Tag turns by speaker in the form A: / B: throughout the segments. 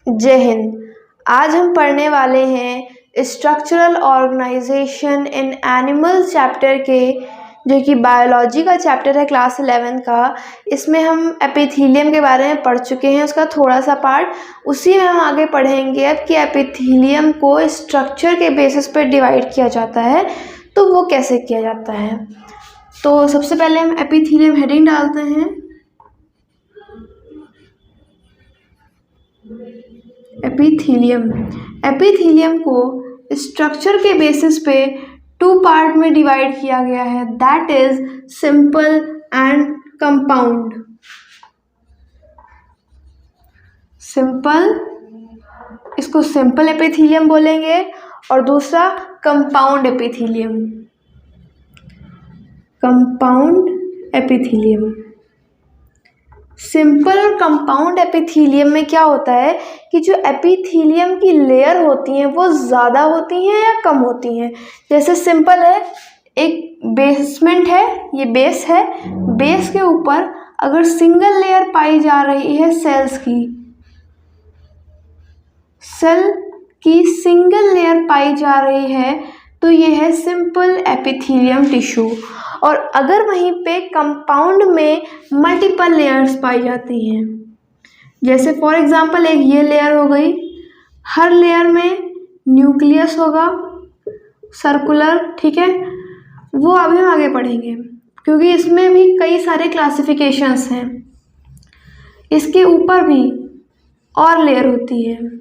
A: जय हिंद। आज हम पढ़ने वाले हैं structural organisation in animal chapter के, जो कि बायोलॉजी का चैप्टर है क्लास 11 का। इसमें हम एपिथीलियम के बारे में पढ़ चुके हैं, उसका थोड़ा सा पार्ट उसी में हम आगे पढ़ेंगे अब कि एपिथीलियम को स्ट्रक्चर के बेसिस पर डिवाइड किया जाता है, तो वो कैसे किया जाता है। तो सबसे पहले हम एपिथीलियम हेडिंग डालते हैं। एपिथीलियम को स्ट्रक्चर के बेसिस पे 2 पार्ट में डिवाइड किया गया है, that is simple and compound. Simple, इसको सिंपल एपिथीलियम बोलेंगे, और दूसरा compound epithelium. Compound epithelium. Simple और कंपाउंड एपिथीलियम में क्या होता है कि जो एपिथीलियम की लेयर होती हैं वो ज़्यादा होती हैं या कम होती हैं। जैसे सिंपल है, एक बेसमेंट है, ये बेस है, बेस के ऊपर अगर सिंगल लेयर पाई जा रही है सेल की सिंगल लेयर पाई जा रही है, तो ये है सिंपल एपिथीलियम टिश्यू। और अगर वहीं पे कंपाउंड में मल्टीपल लेयर्स पाई जाती हैं, जैसे फॉर एग्जांपल एक ये लेयर हो गई, हर लेयर में न्यूक्लियस होगा सर्कुलर, ठीक है, वो अभी हम आगे पढ़ेंगे क्योंकि इसमें भी कई सारे क्लासिफिकेशंस हैं। इसके ऊपर भी और लेयर होती है,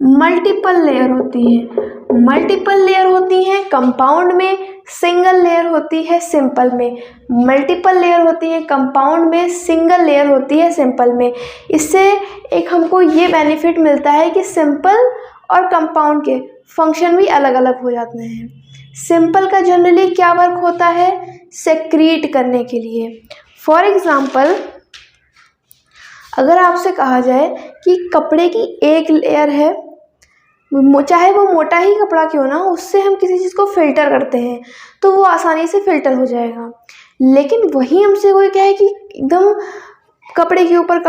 A: मल्टीपल लेयर होती है। मल्टीपल लेयर होती है कंपाउंड में, सिंगल लेयर होती है सिंपल में। मल्टीपल लेयर होती है कंपाउंड में, सिंगल लेयर होती है सिंपल में। इससे एक हमको ये बेनिफिट मिलता है कि सिंपल और कंपाउंड के फंक्शन भी अलग अलग हो जाते हैं। सिंपल का जनरली क्या वर्क होता है, सेक्रीट करने के लिए। फॉर एग्जाम्पल, अगर आपसे कहा जाए कि कपड़े की एक लेयर है, चाहे वो मोटा ही कपड़ा क्यों ना, उससे हम किसी चीज़ को फिल्टर करते हैं तो वो आसानी से फिल्टर हो जाएगा। लेकिन वही हमसे कोई कहे कि एकदम कपड़े के ऊपर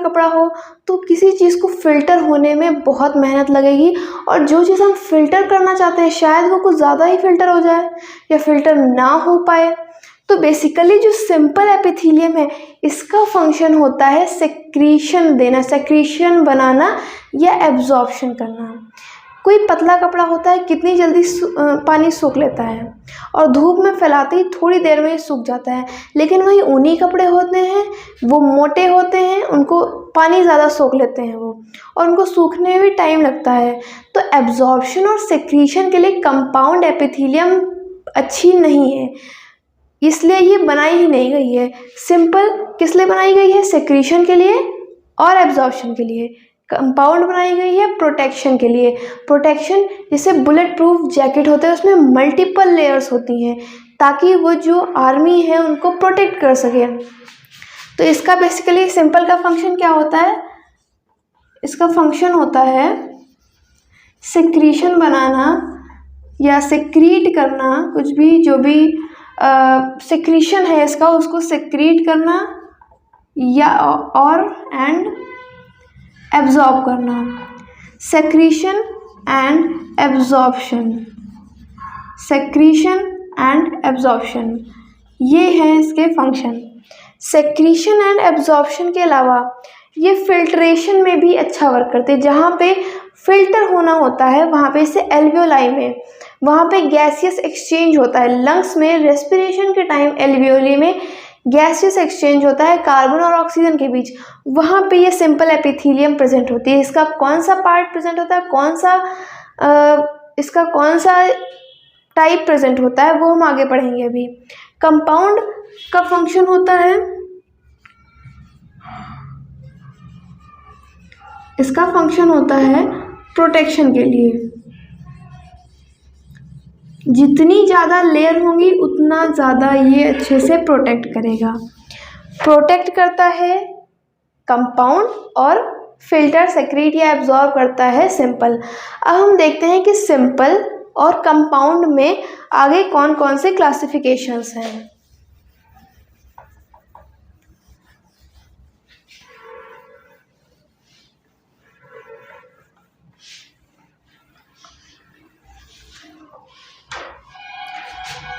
A: कपड़ा हो, तो किसी चीज़ को फिल्टर होने में बहुत मेहनत लगेगी, और जो चीज़ हम फिल्टर करना चाहते हैं शायद वो कुछ ज़्यादा ही फिल्टर हो जाए या फिल्टर ना हो पाए। तो बेसिकली जो सिंपल एपिथीलियम है, इसका फंक्शन होता है सेक्रीशन देना, सेक्रीशन बनाना या एब्जॉर्प्शन करना। कोई पतला कपड़ा होता है, कितनी जल्दी पानी सोख लेता है और धूप में फैलाते ही थोड़ी देर में ही सूख जाता है। लेकिन वही ऊनी कपड़े होते हैं, वो मोटे होते हैं, उनको पानी ज़्यादा सोख लेते हैं वो, और उनको सूखने में भी टाइम लगता है। तो एब्जॉर्प्शन और सेक्रीशन के लिए कंपाउंड एपिथीलियम अच्छी नहीं है, इसलिए ये बनाई ही नहीं गई है। सिंपल किस लिए बनाई गई है, सेक्रीशन के लिए और एब्जॉर्प्शन के लिए। कंपाउंड बनाई गई है प्रोटेक्शन के लिए। प्रोटेक्शन, जैसे बुलेट प्रूफ जैकेट होते हैं, उसमें मल्टीपल लेयर्स होती हैं ताकि वो जो आर्मी है उनको प्रोटेक्ट कर सके। तो इसका बेसिकली सिंपल का फंक्शन क्या होता है, इसका फंक्शन होता है सेक्रीशन बनाना या सेक्रीट करना, कुछ भी जो भी सेक्रीशन है इसका, उसको सेक्रीट करना या और एंड एब्जॉर्ब करना। Secretion and absorption, secretion and absorption, ये है इसके फंक्शन। सेक्रीशन एंड एब्जॉर्प्शन के अलावा ये फिल्ट्रेशन में भी अच्छा वर्क करते हैं। जहाँ पे फिल्टर होना होता है वहाँ पे, जैसे एल्वियोलाई में, वहाँ पे गैसियस एक्सचेंज होता है। लंग्स में रेस्पिरेशन के टाइम एल्वियोली में गैसियस एक्सचेंज होता है कार्बन और ऑक्सीजन के बीच, वहाँ पे ये सिंपल एपिथीलियम प्रेजेंट होती है। इसका कौन सा पार्ट प्रेजेंट होता है, इसका कौन सा टाइप प्रेजेंट होता है, वो हम आगे पढ़ेंगे अभी। कंपाउंड का फंक्शन होता है, इसका फंक्शन होता है प्रोटेक्शन के लिए। जितनी ज़्यादा लेयर होंगी उतना ज़्यादा ये अच्छे से प्रोटेक्ट करेगा। प्रोटेक्ट करता है कंपाउंड और फिल्टर, सेक्रीट या एब्जॉर्ब करता है सिंपल। अब हम देखते हैं कि सिंपल और कंपाउंड में आगे कौन कौन से क्लासिफिकेशंस हैं।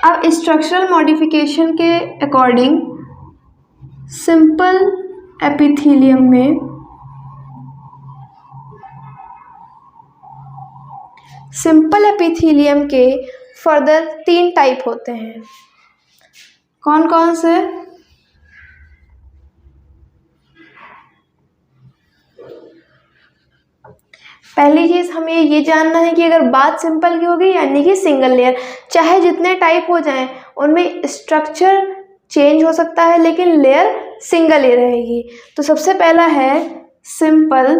A: अब स्ट्रक्चरल मॉडिफिकेशन के अकॉर्डिंग सिंपल एपिथेलियम में के फर्दर 3 टाइप होते हैं। कौन कौन से? पहली चीज़ हमें ये जानना है कि अगर बात सिंपल की होगी यानी कि सिंगल लेयर, चाहे जितने टाइप हो जाएं उनमें स्ट्रक्चर चेंज हो सकता है लेकिन लेयर सिंगल ही रहेगी। तो सबसे पहला है सिंपल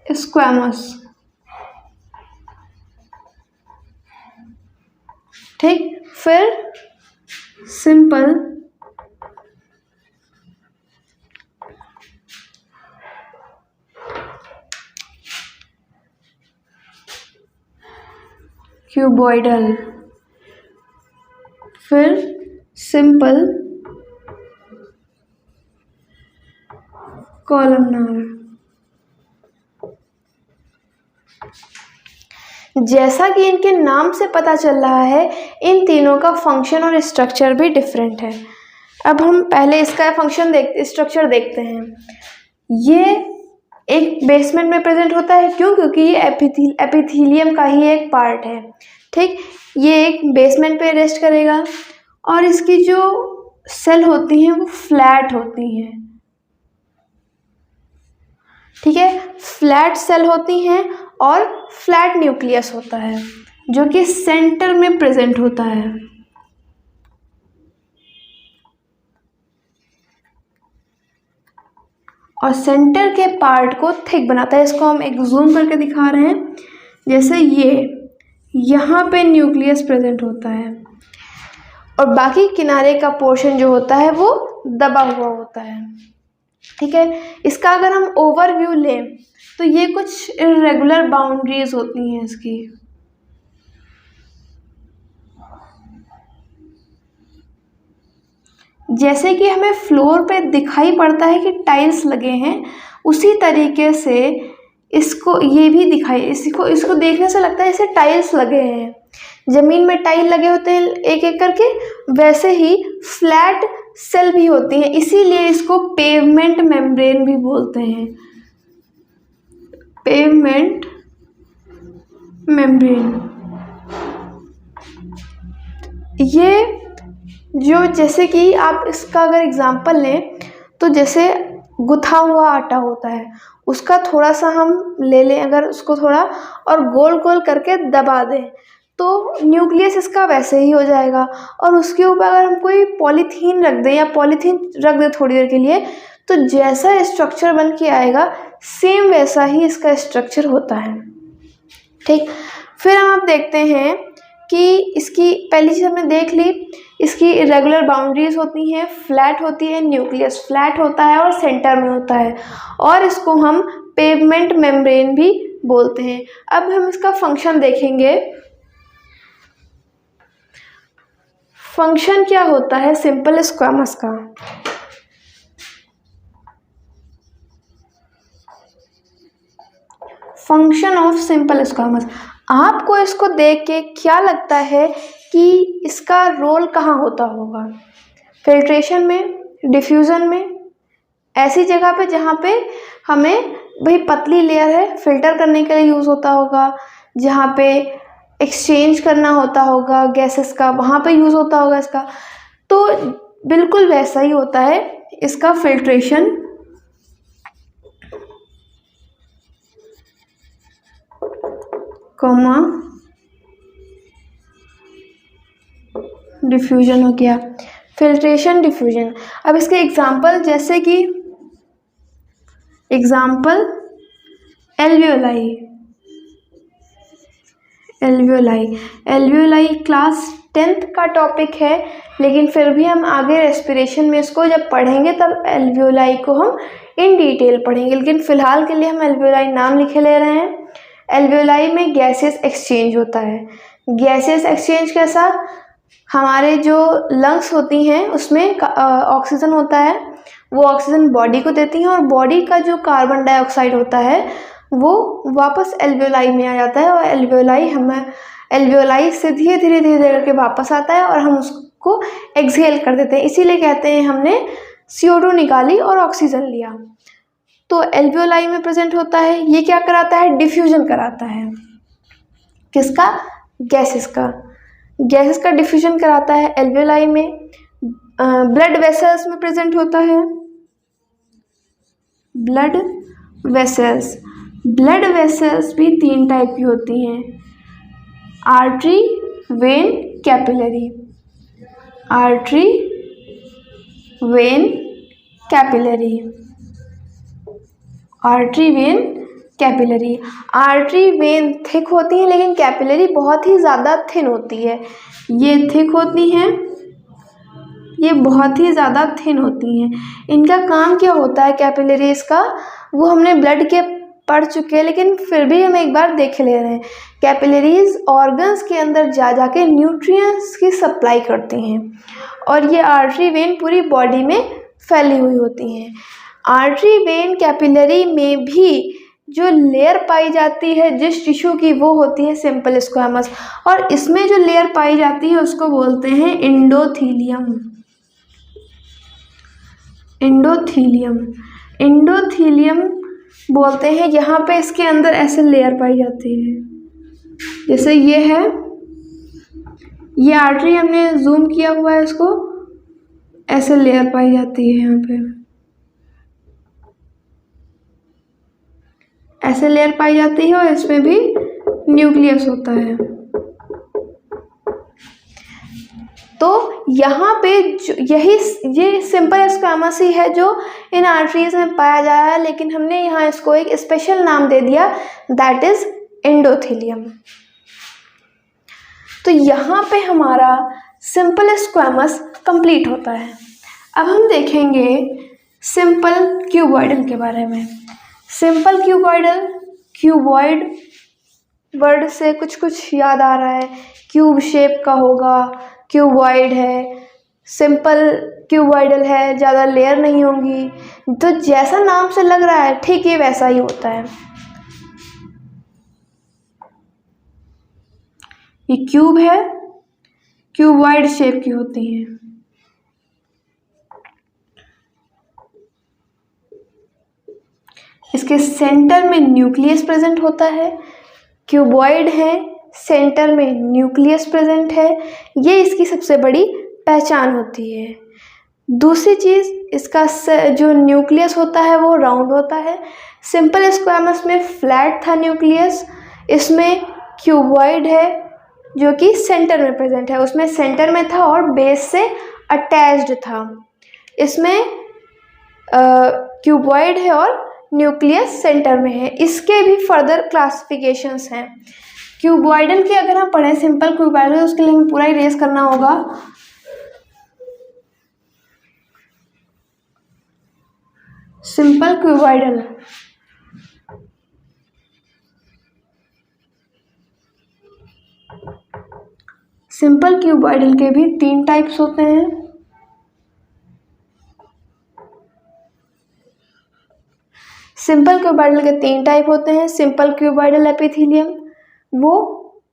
A: स्क्वैमस, ठीक। फिर सिंपल क्यूबॉइडल, फिर सिंपल कॉलमनार। जैसा कि इनके नाम से पता चल रहा है इन तीनों का फंक्शन और स्ट्रक्चर भी डिफरेंट है। अब हम पहले इसका स्ट्रक्चर देखते हैं। ये एक बेसमेंट में प्रेजेंट होता है, क्यों? क्योंकि ये एपिथेलियम का ही एक पार्ट है, ठीक। ये एक बेसमेंट पे रेस्ट करेगा और इसकी जो सेल होती हैं वो फ्लैट होती हैं, ठीक है। फ्लैट सेल होती हैं और फ्लैट न्यूक्लियस होता है जो कि सेंटर में प्रेजेंट होता है। और सेंटर के पार्ट को थिक बनाता है। इसको हम एक जूम करके दिखा रहे हैं। जैसे ये यहाँ पे न्यूक्लियस प्रेजेंट होता है और बाकी किनारे का पोर्शन जो होता है वो दबा हुआ होता है, ठीक है। इसका अगर हम ओवरव्यू लें तो ये कुछ इर्रेगुलर बाउंड्रीज होती हैं इसकी। जैसे कि हमें फ्लोर पे दिखाई पड़ता है कि टाइल्स लगे हैं, उसी तरीके से इसको ये भी इसको देखने से लगता है जैसे टाइल्स लगे हैं। ज़मीन में टाइल लगे होते हैं एक एक करके, वैसे ही फ्लैट सेल भी होती हैं, इसीलिए इसको पेवमेंट मेम्ब्रेन भी बोलते हैं। पेवमेंट मेम्ब्रेन ये जो, जैसे कि आप इसका अगर एग्जांपल लें तो जैसे गुथा हुआ आटा होता है, उसका थोड़ा सा हम ले लें, अगर उसको थोड़ा और गोल गोल करके दबा दें तो न्यूक्लियस इसका वैसे ही हो जाएगा। और उसके ऊपर अगर हम कोई पॉलीथीन रख दें या पॉलीथीन रख दें थोड़ी देर के लिए, तो जैसा स्ट्रक्चर बन के आएगा सेम वैसा ही इसका स्ट्रक्चर होता है, ठीक। फिर हम देखते हैं कि इसकी पहली चीज़ हमने देख ली, इसकी इरेगुलर बाउंड्रीज होती हैं, फ्लैट होती है, न्यूक्लियस फ्लैट होता है और सेंटर में होता है, और इसको हम पेवमेंट मेम्ब्रेन भी बोलते हैं। अब हम इसका फंक्शन देखेंगे। फंक्शन क्या होता है सिंपल स्क्वैमस का? Function of simple squamous. आपको इसको देख के क्या लगता है कि इसका रोल कहाँ होता होगा? फिल्ट्रेशन में, डिफ्यूज़न में, ऐसी जगह पे जहाँ पे हमें भाई पतली लेयर है फिल्टर करने के लिए यूज़ होता होगा, जहाँ पे एक्सचेंज करना होता होगा गैसेस का, वहाँ पे यूज़ होता होगा इसका। तो बिल्कुल वैसा ही होता है इसका फिल्ट्रेशन, डिफ्यूजन हो गया, फिल्ट्रेशन डिफ्यूजन। अब इसके एग्जांपल, जैसे कि एग्जांपल एल्वियोलाई क्लास 10th का टॉपिक है, लेकिन फिर भी हम आगे रेस्पिरेशन में इसको जब पढ़ेंगे तब एल्वियोलाई को हम इन डिटेल पढ़ेंगे, लेकिन फिलहाल के लिए हम एल्वियोलाई नाम लिखे ले रहे हैं। एल्वियोलाई में गैसेस एक्सचेंज होता है। गैसेस एक्सचेंज कैसा? हमारे जो लंग्स होती हैं उसमें ऑक्सीजन होता है, वो ऑक्सीजन बॉडी को देती हैं और बॉडी का जो कार्बन डाइऑक्साइड होता है वो वापस एल्वियोलाई में आ जाता है और एल्वियोलाई से धीरे धीरे करके वापस आता है और हम उसको एक्सहेल कर देते हैं। इसीलिए कहते हैं हमने CO2 निकाली और ऑक्सीजन लिया। तो एल्वियोलाई में प्रेजेंट होता है। ये क्या कराता है? डिफ्यूजन कराता है। किसका? गैसेस का। गैसेस का डिफ्यूजन कराता है एल्वियोलाई में। ब्लड वेसल्स में प्रेजेंट होता है। ब्लड वेसल्स भी 3 टाइप की होती हैं, artery, when, capillary. Artery, when, capillary. Artery, when, capillary. Artery, when thick होती है, लेकिन कैपिलरी बहुत ही ज़्यादा थिन होती है। ये थिक होती हैं, ये बहुत ही ज़्यादा थिन होती हैं। इनका काम क्या होता है कैपिलरीज का? वो हमने ब्लड के पढ़ चुके हैं, लेकिन फिर भी हम एक बार देख ले रहे हैं। कैपिलरीज ऑर्गन्स के अंदर जाके न्यूट्रिएंट्स की सप्लाई करती हैं और ये आर्टरी, वेन पूरी बॉडी में फैली हुई होती हैं। आर्टरी, वेन, कैपिलरी में भी जो लेयर पाई जाती है जिस टिश्यू की, वो होती है सिंपल स्क्वैमस, और इसमें जो लेयर पाई जाती है उसको बोलते हैं एंडोथीलियम। एंडोथीलियम बोलते हैं। यहाँ पे इसके अंदर ऐसे लेयर पाई जाती है, जैसे ये है, ये आर्टरी हमने जूम किया हुआ है, इसको ऐसे लेयर पाई जाती है। यहाँ पे ऐसे लेयर पाई जाती है और इसमें भी न्यूक्लियस होता है। तो यहाँ पे ये सिंपल स्क्वैमस ही है जो इन आर्टरीज में पाया जा रहा है, लेकिन हमने यहाँ इसको एक स्पेशल नाम दे दिया, दैट इज एंडोथीलियम। तो यहाँ पे हमारा सिंपल स्क्वैमस कंप्लीट होता है। अब हम देखेंगे सिंपल क्यूबॉइडल के बारे में। सिंपल क्यूबॉइडल, क्यूबॉइड वर्ड से कुछ याद आ रहा है, क्यूब शेप का होगा, क्यूबॉइड है, सिंपल क्यूबॉइडल है, ज़्यादा लेयर नहीं होंगी। तो जैसा नाम से लग रहा है ठीक ये वैसा ही होता है। ये क्यूब है, क्यूबॉइड शेप की होती है। इसके सेंटर में न्यूक्लियस प्रेजेंट होता है। क्यूबॉइड है, सेंटर में न्यूक्लियस प्रेजेंट है, ये इसकी सबसे बड़ी पहचान होती है। दूसरी चीज़, इसका जो न्यूक्लियस होता है वो राउंड होता है। सिंपल स्क्वैमस में फ्लैट था न्यूक्लियस, इसमें क्यूबॉइड है जो कि सेंटर में प्रेजेंट है, उसमें सेंटर में था और बेस से अटैच्ड था। इसमें क्यूबॉइड है और न्यूक्लियस सेंटर में है। इसके भी फर्दर क्लासिफिकेशंस हैं। क्यूबॉइडल के अगर हम पढ़ें सिंपल क्यूबॉइडल, उसके लिए हमें पूरा इरेज करना होगा। सिंपल क्यूबॉइडल, सिंपल क्यूबॉइडल के भी 3 टाइप्स होते हैं। सिंपल क्यूबॉइडल के 3 टाइप होते हैं। सिंपल क्यूबॉइडल एपिथेलियम, वो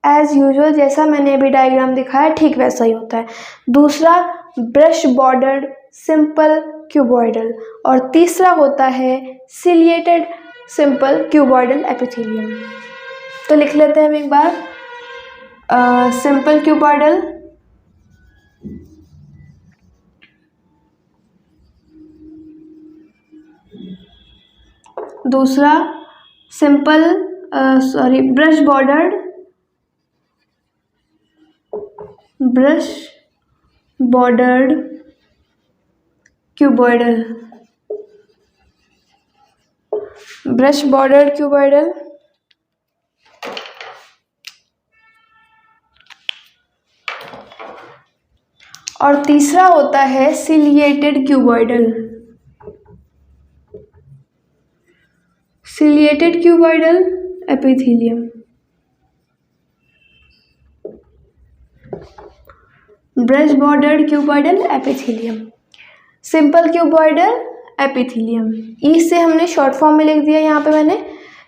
A: एज यूजुअल जैसा मैंने अभी डायग्राम दिखाया ठीक वैसा ही होता है। दूसरा ब्रश बॉर्डर्ड सिंपल क्यूबॉइडल, और तीसरा होता है सिलिएटेड सिंपल क्यूबॉइडल एपिथेलियम। तो लिख लेते हैं हम एक बार, सिंपल क्यूबॉइडल, दूसरा simple brush bordered cuboidal, brush bordered cuboidal, और तीसरा होता है ciliated cuboidal. Ciliated cuboidal epithelium, brush bordered cuboidal epithelium, simple cuboidal epithelium. ई से हमने शॉर्ट फॉर्म में लिख दिया यहाँ पे मैंने,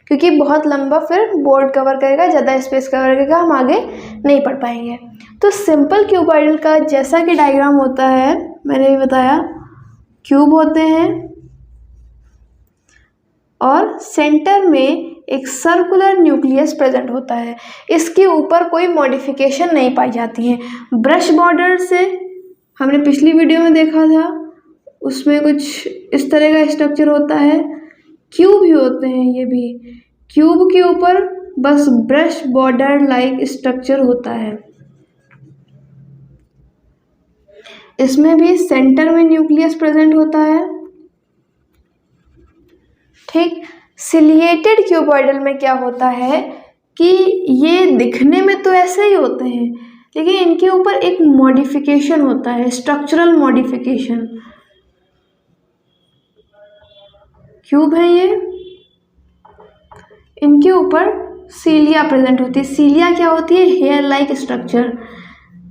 A: क्योंकि बहुत लंबा फिर बोर्ड कवर करेगा, ज़्यादा स्पेस कवर करेगा, हम आगे नहीं पढ़ पाएंगे। तो सिंपल क्यूबॉइडल का जैसा कि डायग्राम होता है, मैंने भी बताया, क्यूब होते हैं और सेंटर में एक सर्कुलर न्यूक्लियस प्रेजेंट होता है। इसके ऊपर कोई मॉडिफिकेशन नहीं पाई जाती है। ब्रश बॉर्डर से हमने पिछली वीडियो में देखा था, उसमें कुछ इस तरह का स्ट्रक्चर होता है। क्यूब ही होते हैं ये भी, क्यूब के ऊपर बस ब्रश बॉर्डर लाइक स्ट्रक्चर होता है। इसमें भी सेंटर में न्यूक्लियस प्रेजेंट होता है। ठीक, सिलिएटेड क्यूबॉइडल में क्या होता है कि ये दिखने में तो ऐसे ही होते हैं, लेकिन इनके ऊपर एक मॉडिफिकेशन होता है, स्ट्रक्चरल मॉडिफिकेशन। क्यूब है ये, इनके ऊपर सीलिया प्रेजेंट होती है। सीलिया क्या होती है? हेयर लाइक स्ट्रक्चर,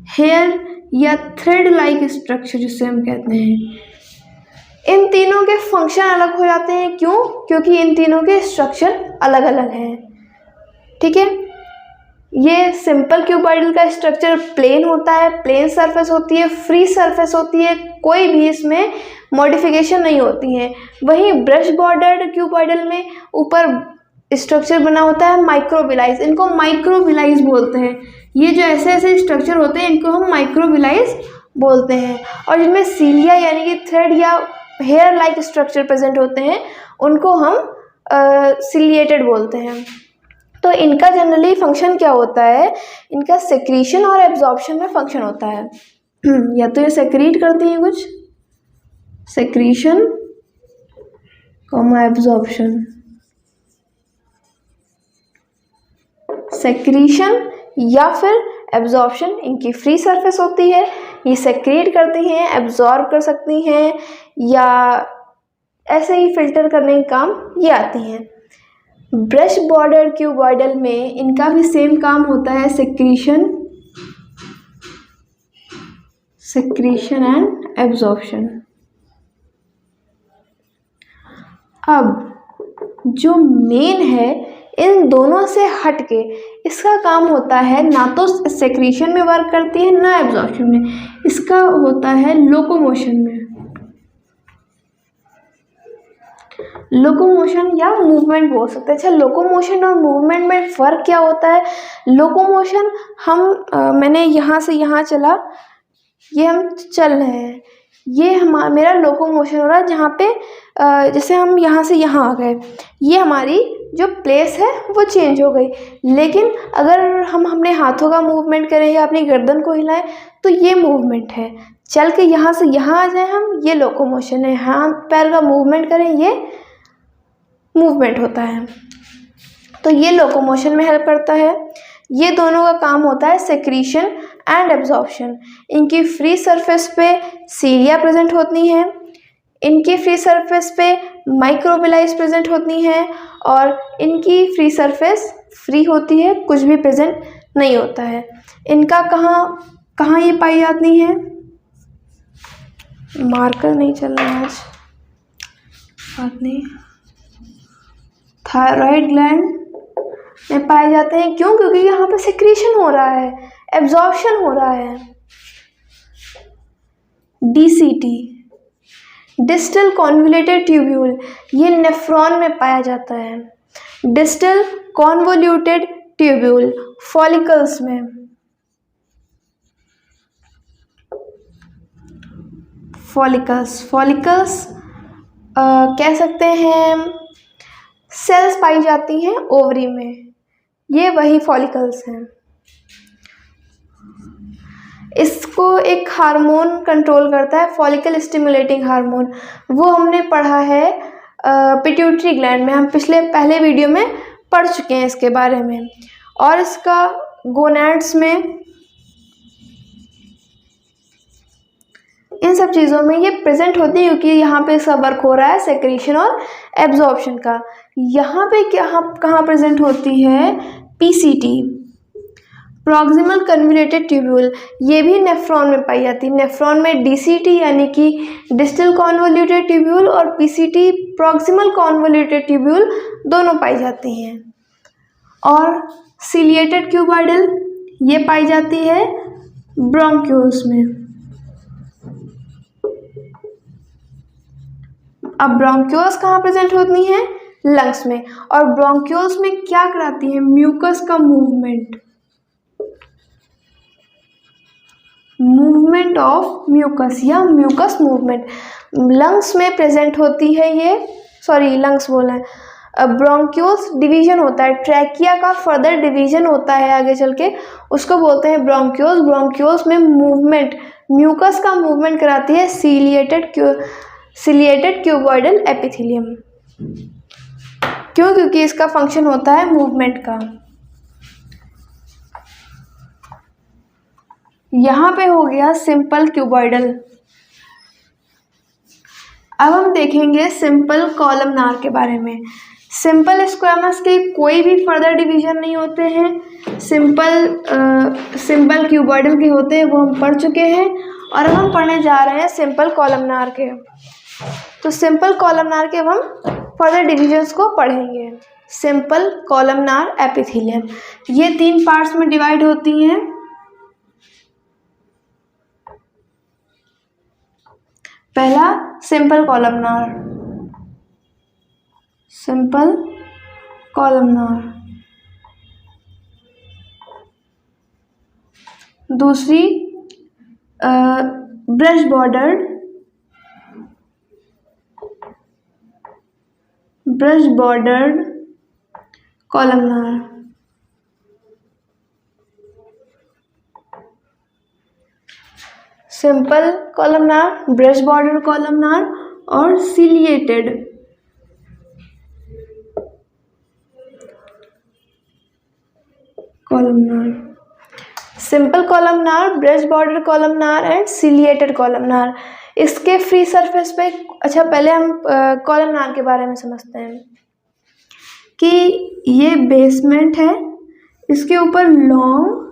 A: हेयर या थ्रेड लाइक स्ट्रक्चर जिसे हम कहते हैं। इन तीनों के फंक्शन अलग हो जाते हैं। क्यों? क्योंकि इन तीनों के स्ट्रक्चर अलग अलग हैं। ठीक है, ये सिंपल क्यूबॉइडल का स्ट्रक्चर प्लेन होता है, प्लेन सरफेस होती है, फ्री सरफेस होती है, कोई भी इसमें मॉडिफिकेशन नहीं होती है। वहीं ब्रश बॉर्डर्ड क्यूबॉइडल में ऊपर स्ट्रक्चर बना होता है माइक्रोविलाइज, इनको माइक्रोविलाइज बोलते हैं। ये जो ऐसे ऐसे स्ट्रक्चर होते हैं इनको हम माइक्रोविलाइज बोलते हैं। और जिनमें सीलिया यानी कि थ्रेड या हेयर लाइक स्ट्रक्चर प्रेजेंट होते हैं उनको हम सिलिएटेड बोलते हैं। तो इनका जनरली फंक्शन क्या होता है? इनका सेक्रीशन और एब्जॉर्प्शन में फंक्शन होता है। या तो ये सेक्रीट करती हैं कुछ, सेक्रीशन कॉमा एब्जॉर्प्शन, सेक्रीशन या फिर एब्जॉर्प्शन इनकी फ्री सरफेस होती है। ये सेक्रेट करती हैं, एब्जॉर्ब कर सकती हैं या ऐसे ही फिल्टर करने का काम ये आती हैं। ब्रश बॉर्डर क्यूबॉइडल में इनका भी सेम काम होता है, सेक्रीशन, सेक्रीशन एंड एब्जॉर्प्शन। अब जो मेन है इन दोनों से हटके इसका काम होता है, ना तो सेक्रीशन में वर्क करती है ना एब्जॉर्प्शन में, इसका होता है लोकोमोशन में। लोकोमोशन या मूवमेंट बोल सकते हैं। अच्छा, लोकोमोशन और मूवमेंट में फ़र्क क्या होता है? लोकोमोशन मैंने यहाँ से यहाँ चला, ये हम चल रहे हैं, ये मेरा लोकोमोशन हो रहा है। जहाँ पे जैसे हम यहाँ से यहाँ आ गए, ये हमारी जो प्लेस है वो चेंज हो गई। लेकिन अगर हमने हाथों का मूवमेंट करें या अपनी गर्दन को हिलाएं तो ये मूवमेंट है। चल के यहाँ से यहाँ आ जाए हम, ये लोकोमोशन है। हाथ पैर का मूवमेंट करें, ये मूवमेंट होता है। तो ये लोकोमोशन में हेल्प करता है। ये दोनों का काम होता है सेक्रीशन एंड एब्जॉर्प्शन। इनकी फ्री सरफेस पे सीलिया प्रेजेंट होती हैं, इनकी फ्री सरफेस पे माइक्रोविलाइज प्रेजेंट होती हैं और इनकी फ्री सरफेस फ्री होती है, कुछ भी प्रेजेंट नहीं होता है। इनका कहाँ ये पाई जाती हैं? मार्कर नहीं चल रहा आज, बात नहीं। थायराइड ग्लैंड में पाए जाते हैं। क्यों? क्योंकि यहाँ पे सेक्रीशन हो रहा है, एब्जॉर्प्शन हो रहा है। डीसीटी, डिस्टल कॉन्वोल्यूटेड ट्यूब्यूल, ये नेफ्रॉन में पाया जाता है। डिस्टल कॉन्वोल्यूटेड ट्यूब्यूल फॉलिकल्स में, फॉलिकल्स कह सकते हैं सेल्स पाई जाती हैं ओवरी में, ये वही फॉलिकल्स हैं। इसको एक हार्मोन कंट्रोल करता है, फॉलिकल स्टिमुलेटिंग हार्मोन, वो हमने पढ़ा है पिट्यूटरी ग्लैंड में। हम पहले वीडियो में पढ़ चुके हैं इसके बारे में। और इसका गोनैड्स में, इन सब चीज़ों में ये प्रेजेंट होती है, क्योंकि यहाँ पे इसका वर्क हो रहा है सेक्रीशन और एब्जॉर्प्शन का। यहाँ पे कहाँ प्रेजेंट होती है? पीसीटी, प्रॉक्सिमल कन्वोल्यूटेड ट्यूब्यूल, ये भी नेफ्रॉन में पाई जाती है। नेफ्रॉन में डीसीटी यानी कि डिस्टल कॉन्वोल्यूटेड ट्यूब्यूल और पीसीटी प्रॉक्सिमल कॉन्वोल्यूटेड ट्यूब्यूल दोनों पाई जाती हैं। और सिलिएटेड क्यूबॉइडल ये पाई जाती है ब्रोंक्यूल्स में। अब ब्रोंक्यूल्स कहाँ प्रेजेंट होती हैं? लंग्स में। और ब्रोंक्यूल्स में क्या कराती है? म्यूकस का मूवमेंट ऑफ म्यूकस या म्यूकस मूवमेंट लंग्स में प्रेजेंट होती है। ये लंग्स बोला है। ब्रोंक्यूल्स डिवीजन होता है, ट्रैकिया का फर्दर डिवीजन होता है आगे चल के, उसको बोलते हैं ब्रोंक्यूल्स। ब्रोंक्यूल्स में मूवमेंट, म्यूकस का मूवमेंट कराती है सिलिएटेड क्यूबॉइडल एपिथेलियम। क्यों? क्योंकि इसका फंक्शन होता है मूवमेंट का। यहाँ पे हो गया सिंपल क्यूबॉइडल। अब हम देखेंगे सिंपल कॉलमनार के बारे में। सिंपल स्क्वैमस के कोई भी फर्दर डिवीजन नहीं होते हैं, सिंपल क्यूबॉइडल के होते हैं, वो हम पढ़ चुके हैं। और अब हम पढ़ने जा रहे हैं सिंपल कॉलमनार के। तो सिंपल कॉलमनार के हम फर्दर डिविजन्स को पढ़ेंगे। सिंपल कॉलमनार एपिथेलियम, ये 3 पार्ट्स में डिवाइड होती हैं। पहला सिंपल कॉलमनार, दूसरी brush bordered columnar, simple columnar, brush border columnar और ciliated columnar. Simple columnar, brush border columnar and ciliated columnar. इसके फ्री सरफेस पे, अच्छा पहले हम कॉलमनार के बारे में समझते हैं कि ये बेसमेंट है, इसके ऊपर long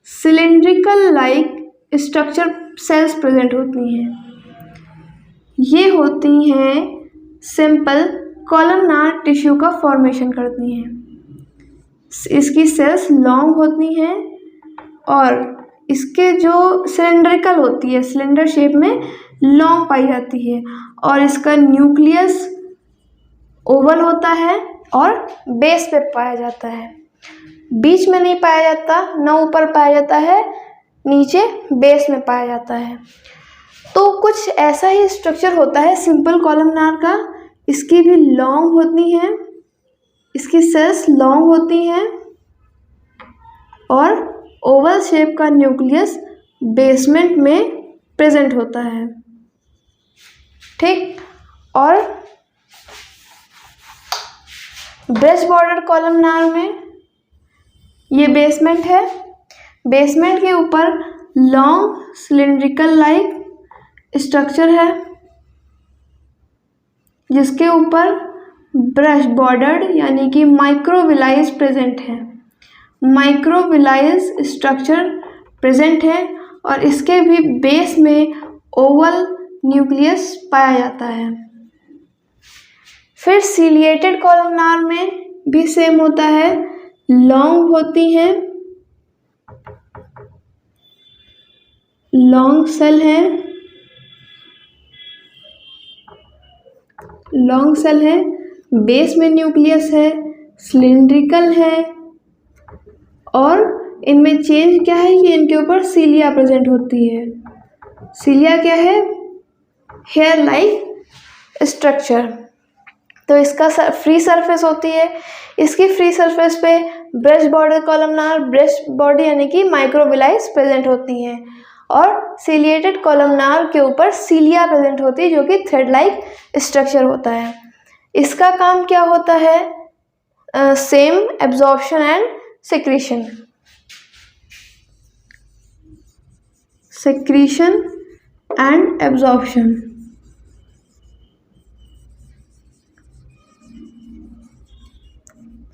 A: cylindrical like structure cells present होती हैं। ये होती हैं सिंपल कॉलमनार टिश्यू का फॉर्मेशन करती हैं। इसकी सेल्स लॉन्ग होती हैं और इसके जो सिलेंड्रिकल होती है, सिलेंडर शेप में लॉन्ग पाई जाती है। और इसका न्यूक्लियस ओवल होता है और बेस पे पाया जाता है, बीच में नहीं पाया जाता, न ऊपर पाया जाता है, नीचे बेस में पाया जाता है। तो कुछ ऐसा ही स्ट्रक्चर होता है सिंपल कॉलमनार का। इसकी भी लॉन्ग होती हैं, इसकी सेल्स लॉन्ग होती हैं और ओवल शेप का न्यूक्लियस बेसमेंट में प्रेजेंट होता है। ठीक। और ब्रश बॉर्डर कॉलमनार में ये बेसमेंट है, बेसमेंट के ऊपर लॉन्ग सिलिंड्रिकल लाइक स्ट्रक्चर है जिसके ऊपर ब्रश बॉर्डर्ड यानी कि माइक्रोविलाइज प्रेजेंट है, माइक्रोविलाइज स्ट्रक्चर प्रेजेंट है और इसके भी बेस में ओवल न्यूक्लियस पाया जाता है। फिर सिलिएटेड कॉलमनार में भी सेम होता है, लॉन्ग होती हैं, लॉन्ग सेल है, लॉन्ग सेल है, बेस में न्यूक्लियस है, सिलिंड्रिकल है और इनमें चेंज क्या है कि इनके ऊपर सीलिया प्रेजेंट होती है। सीलिया क्या है? Hair like structure. तो इसका फ्री सरफेस होती है, इसकी फ्री सरफेस पे brush border columnar, brush body यानी कि माइक्रोविलाइज प्रेजेंट होती हैं और सिलिएटेड कॉलमनार के ऊपर सीलिया प्रेजेंट होती है जो कि थ्रेड लाइक स्ट्रक्चर होता है। इसका काम क्या होता है? Same absorption and secretion, secretion and absorption.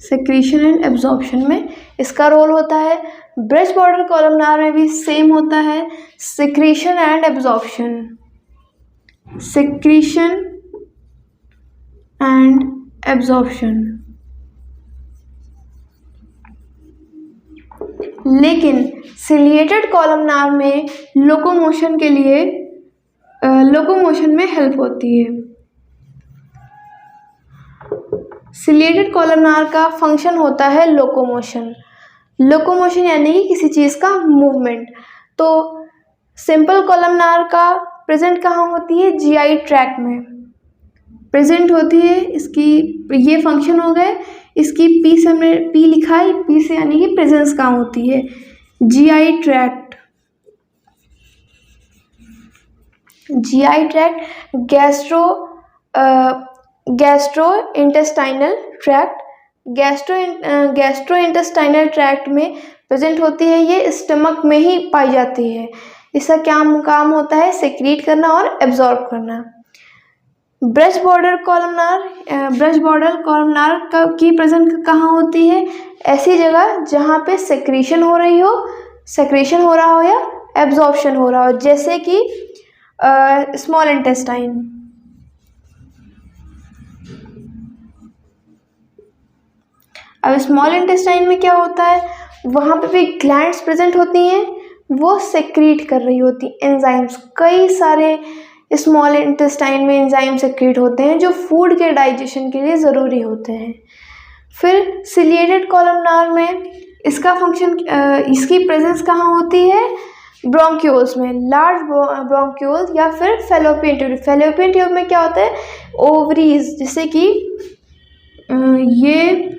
A: Secretion and absorption में इसका रोल होता है। ब्रेस्ट बॉर्डर कॉलमनार में भी सेम होता है, secretion and absorption, secretion and absorption. लेकिन सिलिएटेड कॉलमनार में लोकोमोशन के लिए लोकोमोशन में हेल्प होती है। सिलिएटेड कॉलमनार का फंक्शन होता है लोकोमोशन। लोकोमोशन यानी कि किसी चीज़ का मूवमेंट। तो सिंपल कॉलमनार का प्रेजेंट कहाँ होती है? जीआई ट्रैक्ट में प्रेजेंट होती है। इसकी ये फंक्शन हो गए। इसकी पी से हमने पी लिखा है, पी से यानी कि प्रेजेंस कहाँ होती है? GI tract. GI tract gastro intestinal tract, gastro intestinal tract में प्रेजेंट होती है। ये स्टमक में ही पाई जाती है। इसका क्या काम होता है? सेक्रीट करना और एब्जॉर्ब करना। ब्रेस्ट बॉर्डर कॉलमनार की प्रेजेंट कहाँ होती है? ऐसी जगह जहाँ पे सेक्रीशन हो रही हो, सेक्रीशन हो रहा हो या एब्जॉर्प्शन हो रहा हो, जैसे कि स्मॉल इंटेस्टाइन। अब स्मॉल इंटेस्टाइन में क्या होता है? वहाँ पे भी ग्लैंड्स प्रेजेंट होती हैं, वो सेक्रीट कर रही होती एंजाइम्स। कई सारे स्मॉल इंटेस्टाइन में एंजाइम सेक्रीट होते हैं जो फूड के डाइजेशन के लिए ज़रूरी होते हैं। फिर सिलिएटेड कॉलमनार में इसका फंक्शन, इसकी प्रेजेंस कहाँ होती है? ब्रोंक्यूल्स में, लार्ज ब्रोंक्यूल्स या फिर फैलोपियन ट्यूब। फैलोपियन ट्यूब में क्या होता है? ओवरीज, जैसे कि ये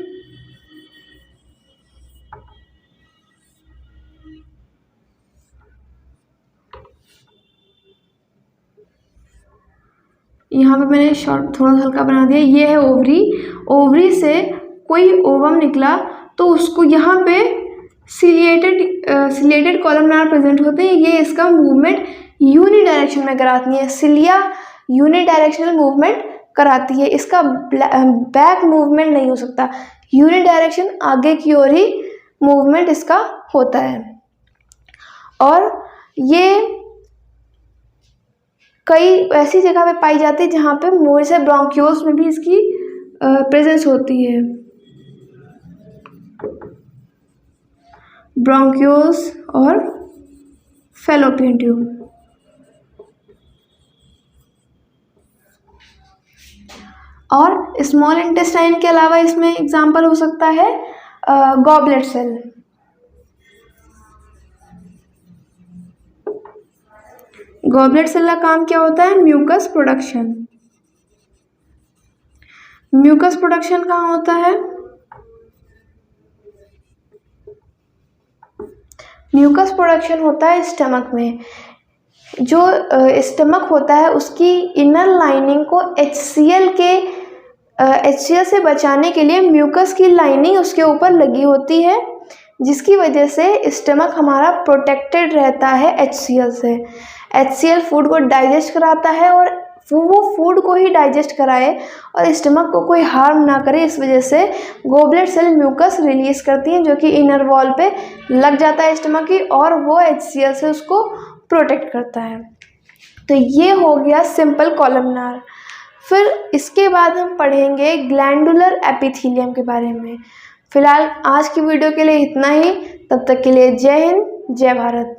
A: यहाँ पे मैंने शॉर्ट थोड़ा हल्का बना दिया। ये है ओवरी। ओवरी से कोई ओवम निकला तो उसको यहाँ पे सिलिएटेड कॉलमनार प्रेजेंट होते हैं। ये इसका मूवमेंट यूनि डायरेक्शन में कराती है। सिलिया यूनि डायरेक्शनल मूवमेंट कराती है। इसका बैक मूवमेंट नहीं हो सकता। यूनि डायरेक्शन, आगे की ओर ही मूवमेंट इसका होता है। और ये कई ऐसी जगह पे पाई जाती है जहाँ पे मोर से ब्रोंक्यूल्स में भी इसकी प्रेजेंस होती है। ब्रोंक्यूल्स और फैलोपियन ट्यूब। और स्मॉल इंटेस्टाइन के अलावा इसमें एग्जाम्पल हो सकता है गॉबलेट सेल। गॉबलेट सेल का काम क्या होता है? Mucus production. म्यूकस प्रोडक्शन कहाँ होता है? म्यूकस प्रोडक्शन होता है स्टमक में। जो स्टमक होता है उसकी इनर लाइनिंग को HCl से बचाने के लिए म्यूकस की लाइनिंग उसके ऊपर लगी होती है, जिसकी वजह से स्टमक हमारा प्रोटेक्टेड रहता है HCl से। HCl फूड को डाइजेस्ट कराता है और वो फूड को ही डाइजेस्ट कराए और स्टमक को कोई हार्म ना करे। इस वजह से गॉबलेट सेल म्यूकस रिलीज करती हैं जो कि इनर वॉल पे लग जाता है स्टमक की, और वो HCl से उसको प्रोटेक्ट करता है। तो ये हो गया सिंपल कॉलमनार। फिर इसके बाद हम पढ़ेंगे ग्लैंडुलर एपिथेलियम के बारे में। फिलहाल आज की वीडियो के लिए इतना ही। तब तक के लिए जय हिंद, जय भारत।